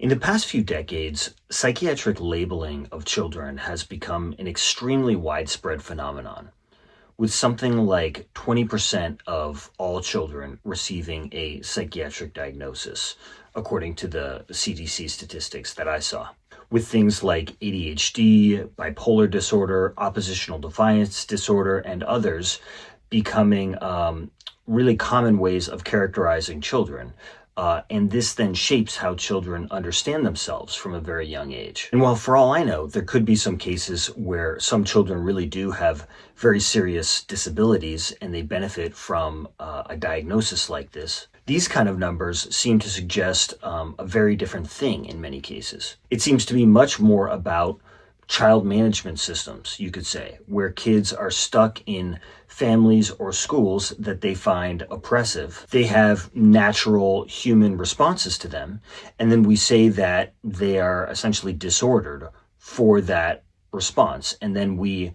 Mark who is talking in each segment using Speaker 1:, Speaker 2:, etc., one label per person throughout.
Speaker 1: In the past few decades, psychiatric labeling of children has become an extremely widespread phenomenon, with something like 20% of all children receiving a psychiatric diagnosis, according to the CDC statistics that I saw. With things like ADHD, bipolar disorder, oppositional defiance disorder, and others becoming really common ways of characterizing children. And this then shapes how children understand themselves from a very young age. And while for all I know, there could be some cases where some children really do have very serious disabilities and they benefit from a diagnosis like this, these kind of numbers seem to suggest a very different thing in many cases. It seems to be much more about child management systems, you could say, where kids are stuck in families or schools that they find oppressive. They have natural human responses to them, and then we say that they are essentially disordered for that response. And then we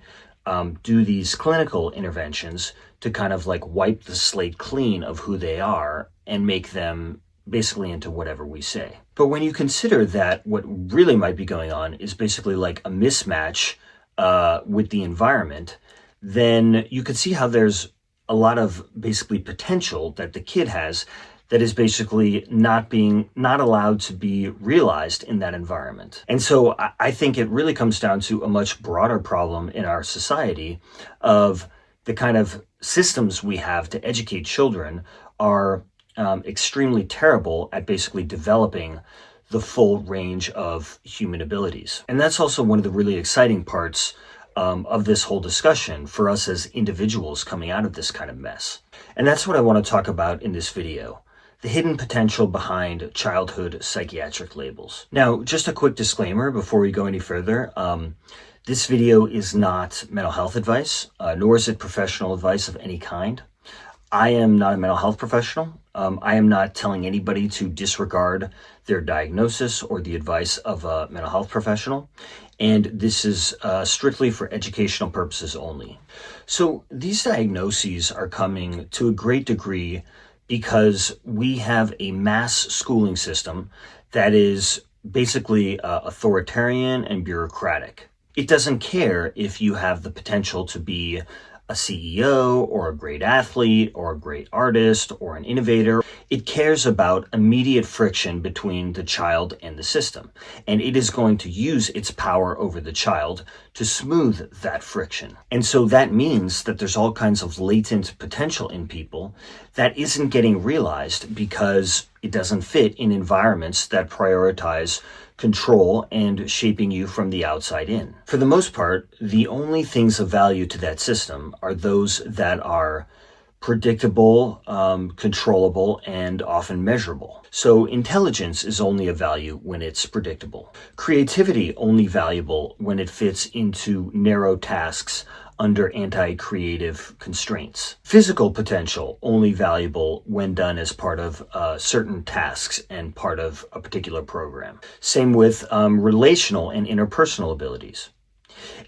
Speaker 1: do these clinical interventions to kind of like wipe the slate clean of who they are and make them basically into whatever we say. But when you consider that what really might be going on is basically like a mismatch with the environment, then you could see how there's a lot of basically potential that the kid has that is basically not allowed to be realized in that environment. And so I think it really comes down to a much broader problem in our society of the kind of systems we have to educate children are extremely terrible at basically developing the full range of human abilities. And that's also one of the really exciting parts of this whole discussion for us as individuals coming out of this kind of mess. And that's what I want to talk about in this video: the hidden potential behind childhood psychiatric labels. Now, just a quick disclaimer before we go any further. This video is not mental health advice, nor is it professional advice of any kind. I am not a mental health professional. I am not telling anybody to disregard their diagnosis or the advice of a mental health professional. And this is strictly for educational purposes only. So these diagnoses are coming to a great degree because we have a mass schooling system that is basically authoritarian and bureaucratic. It doesn't care if you have the potential to be a CEO or a great athlete or a great artist or an innovator. It cares about immediate friction between the child and the system, and it is going to use its power over the child to smooth that friction. And so that means that there's all kinds of latent potential in people that isn't getting realized because it doesn't fit in environments that prioritize control and shaping you from the outside in. For the most part, the only things of value to that system are those that are predictable, controllable, and often measurable. So intelligence is only of value when it's predictable. Creativity only valuable when it fits into narrow tasks under anti-creative constraints. Physical potential only valuable when done as part of certain tasks and part of a particular program. Same with relational and interpersonal abilities.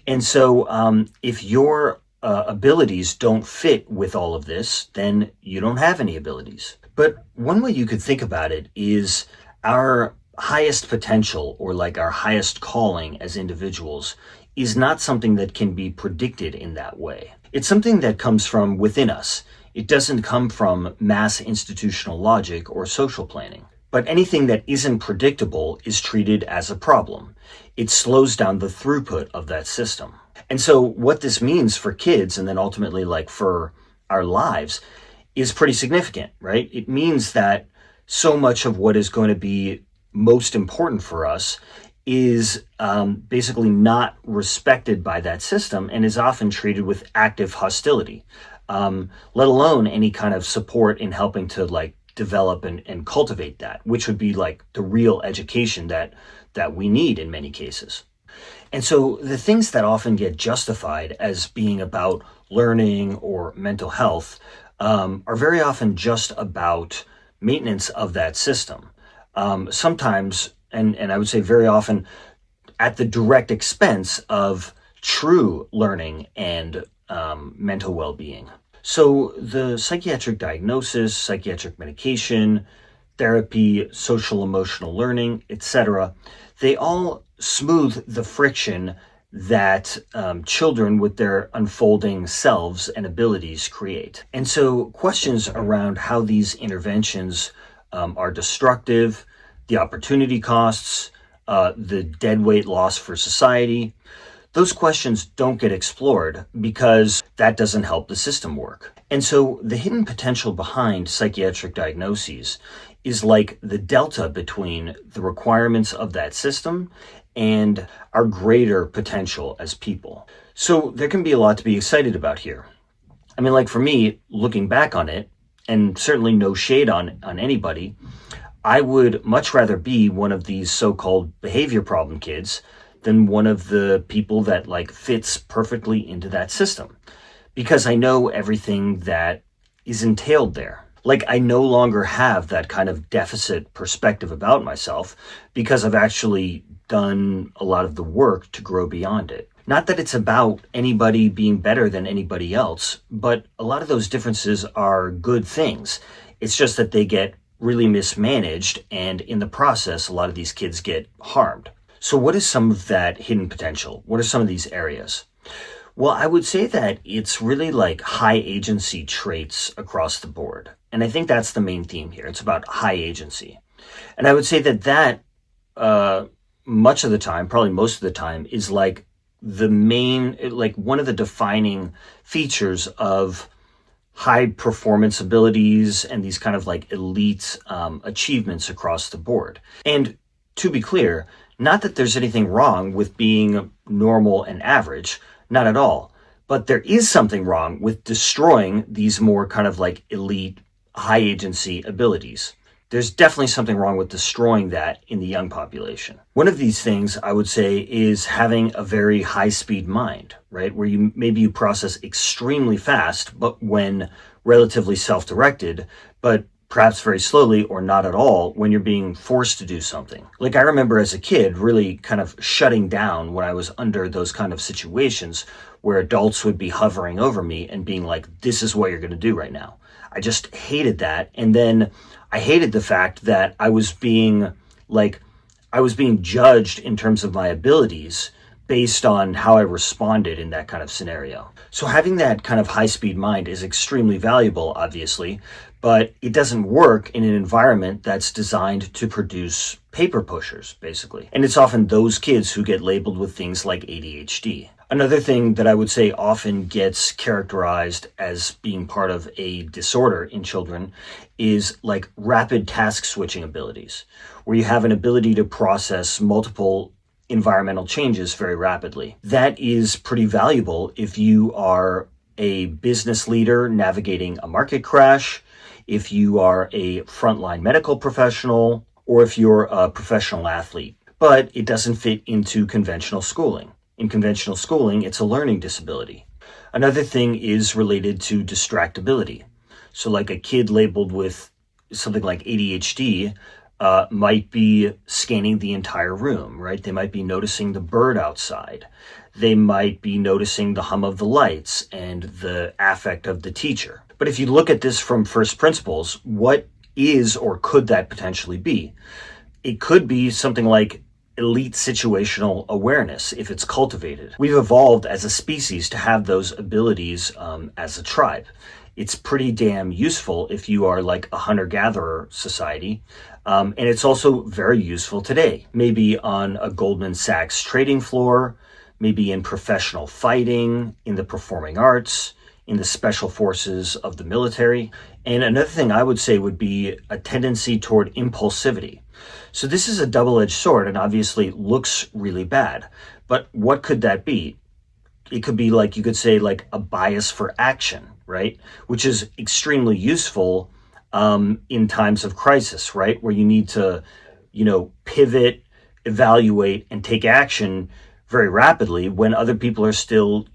Speaker 1: And so if your abilities don't fit with all of this, then you don't have any abilities. But one way you could think about it is our highest potential, or like our highest calling as individuals, is not something that can be predicted in that way. It's something that comes from within us. It doesn't come from mass institutional logic or social planning. But anything that isn't predictable is treated as a problem. It slows down the throughput of that system. And so what this means for kids, and then ultimately like for our lives, is pretty significant, right? It means that so much of what is going to be most important for us is basically not respected by that system and is often treated with active hostility, let alone any kind of support in helping to like develop and cultivate that, which would be like the real education that we need in many cases. And so the things that often get justified as being about learning or mental health are very often just about maintenance of that system. Sometimes, and I would say very often, at the direct expense of true learning and mental well-being. So the psychiatric diagnosis, psychiatric medication, therapy, social emotional learning, etc., they all smooth the friction that children with their unfolding selves and abilities create. And so questions around how these interventions are destructive, the opportunity costs, the deadweight loss for society, those questions don't get explored because that doesn't help the system work. And so the hidden potential behind psychiatric diagnoses is like the delta between the requirements of that system and our greater potential as people. So there can be a lot to be excited about here. I mean, like for me, looking back on it, and certainly no shade on anybody, I would much rather be one of these so-called behavior problem kids than one of the people that like fits perfectly into that system, because I know everything that is entailed there. Like I no longer have that kind of deficit perspective about myself because I've actually done a lot of the work to grow beyond it. Not that it's about anybody being better than anybody else, but a lot of those differences are good things. It's just that they get really mismanaged, and in the process, a lot of these kids get harmed. So what is some of that hidden potential? What are some of these areas? Well, I would say that it's really like high agency traits across the board. And I think that's the main theme here. It's about high agency. And I would say that much of the time, probably most of the time, is like the main, like one of the defining features of high performance abilities and these kind of like elite achievements across the board. And to be clear, not that there's anything wrong with being normal and average, not at all. But there is something wrong with destroying these more kind of like elite, high agency abilities. There's definitely something wrong with destroying that in the young population. One of these things I would say is having a very high speed mind, right? Where you process extremely fast, but when relatively self-directed, but perhaps very slowly or not at all when you're being forced to do something. Like I remember as a kid really kind of shutting down when I was under those kind of situations where adults would be hovering over me and being like, this is what you're going to do right now. I just hated that. And then I hated the fact that I was being judged in terms of my abilities based on how I responded in that kind of scenario. So having that kind of high-speed mind is extremely valuable, obviously, but it doesn't work in an environment that's designed to produce paper pushers, basically. And it's often those kids who get labeled with things like ADHD. Another thing that I would say often gets characterized as being part of a disorder in children is like rapid task switching abilities, where you have an ability to process multiple environmental changes very rapidly. That is pretty valuable if you are a business leader navigating a market crash, if you are a frontline medical professional, or if you're a professional athlete. But it doesn't fit into conventional schooling. In conventional schooling, it's a learning disability. Another thing is related to distractibility. So like a kid labeled with something like ADHD might be scanning the entire room, right? They might be noticing the bird outside. They might be noticing the hum of the lights and the affect of the teacher. But if you look at this from first principles, what is or could that potentially be? It could be something like elite situational awareness if it's cultivated. We've evolved as a species to have those abilities as a tribe. It's pretty damn useful if you are like a hunter-gatherer society. And it's also very useful today, maybe on a Goldman Sachs trading floor, maybe in professional fighting, in the performing arts, in the special forces of the military. And another thing I would say would be a tendency toward impulsivity. So this is a double-edged sword and obviously looks really bad. But what could that be? It could be like, you could say like a bias for action, right? Which is extremely useful in times of crisis, right? Where you need to, pivot, evaluate, and take action very rapidly when other people are still,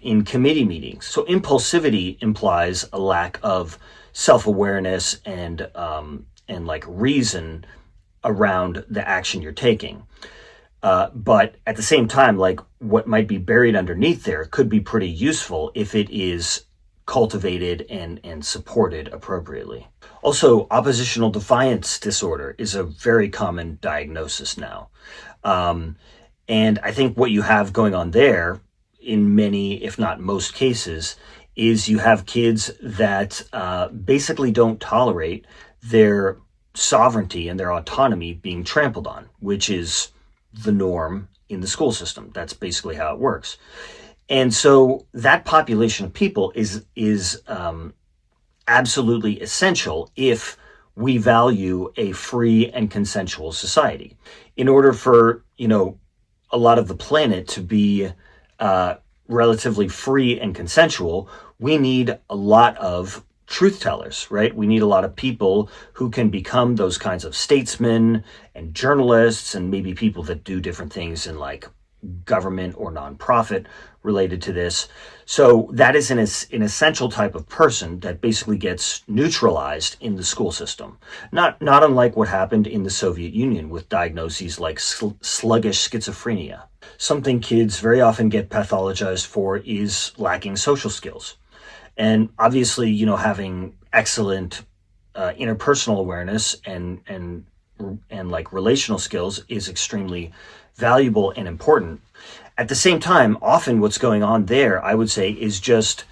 Speaker 1: in committee meetings. So impulsivity implies a lack of self-awareness and like reason around the action you're taking. But at the same time, like what might be buried underneath there could be pretty useful if it is cultivated and supported appropriately. Also, oppositional defiance disorder is a very common diagnosis now. Um, and I think what you have going on there, in many, if not most cases, is you have kids that basically don't tolerate their sovereignty and their autonomy being trampled on, which is the norm in the school system. That's basically how it works. And so that population of people is absolutely essential if we value a free and consensual society. In order for, a lot of the planet to be relatively free and consensual, we need a lot of truth tellers, right? We need a lot of people who can become those kinds of statesmen and journalists and maybe people that do different things in like government or nonprofit related to this. So that is an essential type of person that basically gets neutralized in the school system. Not unlike what happened in the Soviet Union with diagnoses like sluggish schizophrenia. Something kids very often get pathologized for is lacking social skills. And obviously, having excellent interpersonal awareness and like relational skills is extremely valuable and important. At the same time, often what's going on there, I would say, is just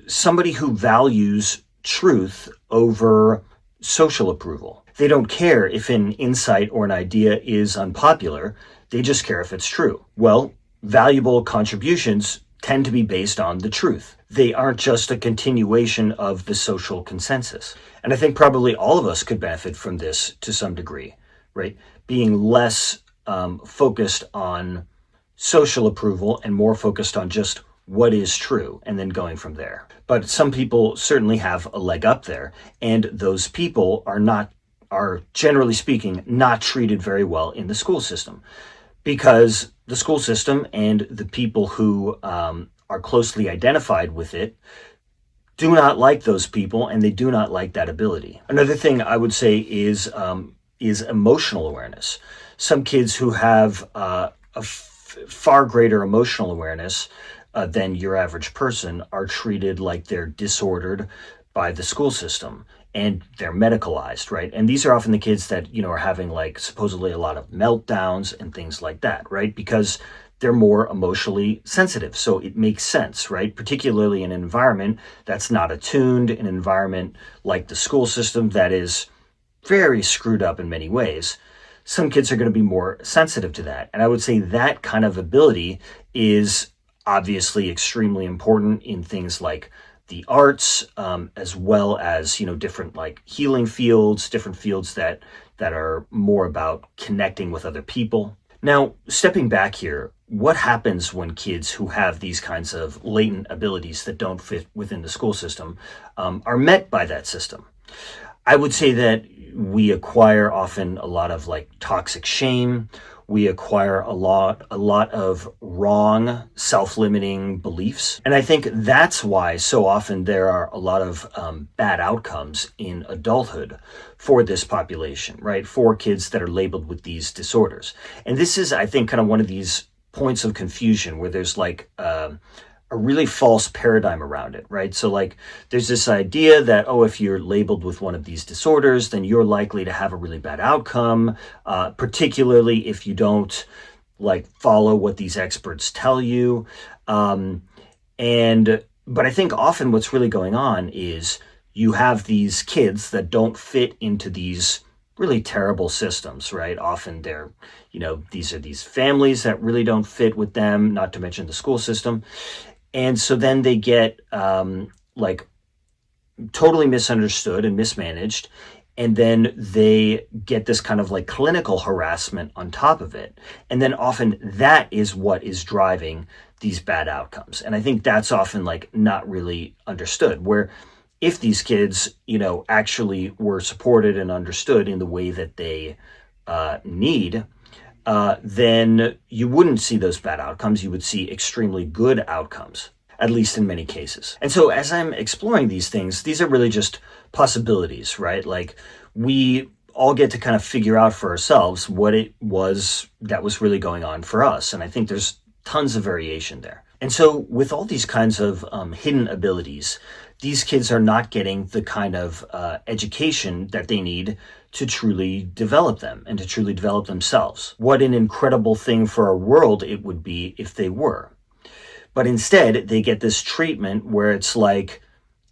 Speaker 1: somebody who values truth over social approval. They don't care if an insight or an idea is unpopular. They just care if it's true. Well, valuable contributions tend to be based on the truth. They aren't just a continuation of the social consensus. And I think probably all of us could benefit from this to some degree, right? Being less focused on social approval and more focused on just what is true and then going from there. But some people certainly have a leg up there, and those people are generally speaking not treated very well in the school system, because the school system and the people who are closely identified with it do not like those people, and they do not like that ability. Another thing I would say is emotional awareness. Some kids who have far greater emotional awareness than your average person are treated like they're disordered by the school system, and they're medicalized, right? And these are often the kids that, are having like supposedly a lot of meltdowns and things like that, right? Because they're more emotionally sensitive. So it makes sense, right? Particularly in an environment that's not attuned, an environment like the school system that is very screwed up in many ways. Some kids are going to be more sensitive to that. And I would say that kind of ability is obviously extremely important in things like the arts, as well as, different like healing fields, different fields that are more about connecting with other people. Now, stepping back here, what happens when kids who have these kinds of latent abilities that don't fit within the school system are met by that system? I would say that we acquire often a lot of like toxic shame. We acquire a lot of wrong, self-limiting beliefs. And I think that's why so often there are a lot of bad outcomes in adulthood for this population, right? For kids that are labeled with these disorders. And this is, I think, kind of one of these points of confusion where there's like a really false paradigm around it, right? So like there's this idea that, if you're labeled with one of these disorders, then you're likely to have a really bad outcome, particularly if you don't like follow what these experts tell you. But I think often what's really going on is you have these kids that don't fit into these really terrible systems, right? Often they're, these are these families that really don't fit with them, not to mention the school system. And so then they get like totally misunderstood and mismanaged. And then they get this kind of like clinical harassment on top of it. And then often that is what is driving these bad outcomes. And I think that's often like not really understood, where if these kids, actually were supported and understood in the way that they need, then you wouldn't see those bad outcomes. You would see extremely good outcomes, at least in many cases. And so as I'm exploring these things, these are really just possibilities, right? Like we all get to kind of figure out for ourselves what it was that was really going on for us. And I think there's tons of variation there. And so with all these kinds of hidden abilities, these kids are not getting the kind of education that they need to truly develop them and to truly develop themselves. What an incredible thing for our world it would be if they were. But instead, they get this treatment where it's like,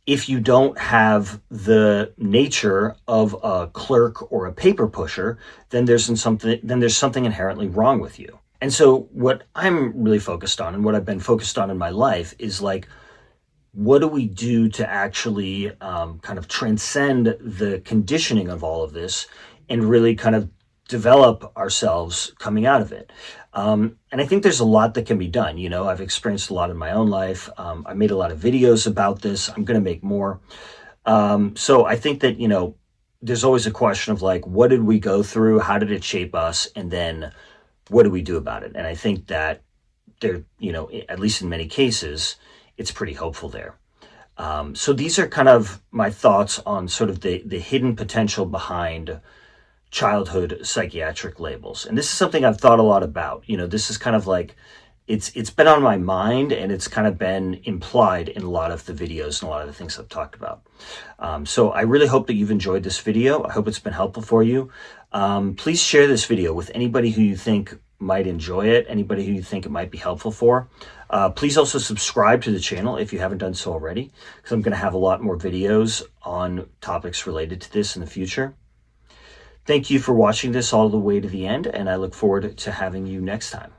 Speaker 1: if you don't have the nature of a clerk or a paper pusher, then there's something inherently wrong with you. And so what I'm really focused on, and what I've been focused on in my life, is like, what do we do to actually kind of transcend the conditioning of all of this and really kind of develop ourselves coming out of it? And I think there's a lot that can be done. You know, I've experienced a lot in my own life. I made a lot of videos about this. I'm going to make more. So I think that, you know, there's always a question of like, what did we go through? How did it shape us? And then what do we do about it? And I think that there, you know, at least in many cases, it's pretty hopeful there. So these are kind of my thoughts on sort of the hidden potential behind childhood psychiatric labels. And this is something I've thought a lot about. You know, this is kind of like, it's been on my mind, and it's kind of been implied in a lot of the videos and a lot of the things I've talked about. So I really hope that you've enjoyed this video. I hope it's been helpful for you. Please share this video with anybody who you think might enjoy it, anybody who you think it might be helpful for. Please also subscribe to the channel if you haven't done so already, because I'm going to have a lot more videos on topics related to this in the future. Thank you for watching this all the way to the end, and I look forward to having you next time.